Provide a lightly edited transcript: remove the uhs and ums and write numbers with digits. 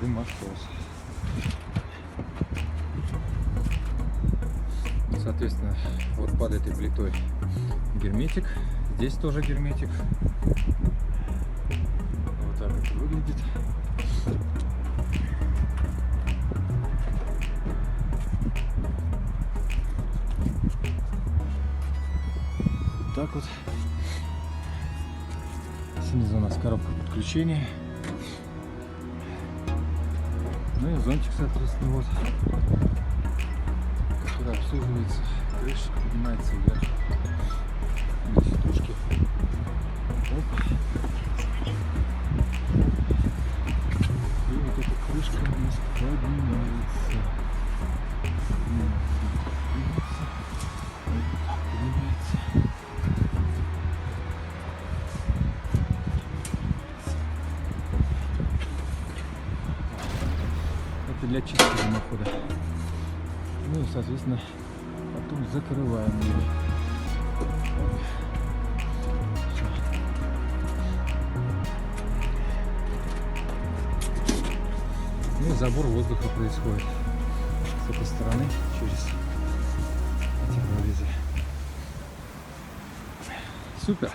дымосос. Соответственно, вот под этой плитой герметик. Здесь тоже герметик. Вот так это выглядит. Вот так вот. Снизу у нас коробка подключения. Ну и зонтик, соответственно, вот, который обслуживается. Крыша поднимается вверх. Здесь сидушки. Оп. И вот эта крышка у нас поднимается. Это для чистки дымохода. Ну и, соответственно, потом закрываем ее. Ну и забор воздуха происходит с этой стороны через эти прорезы. Супер!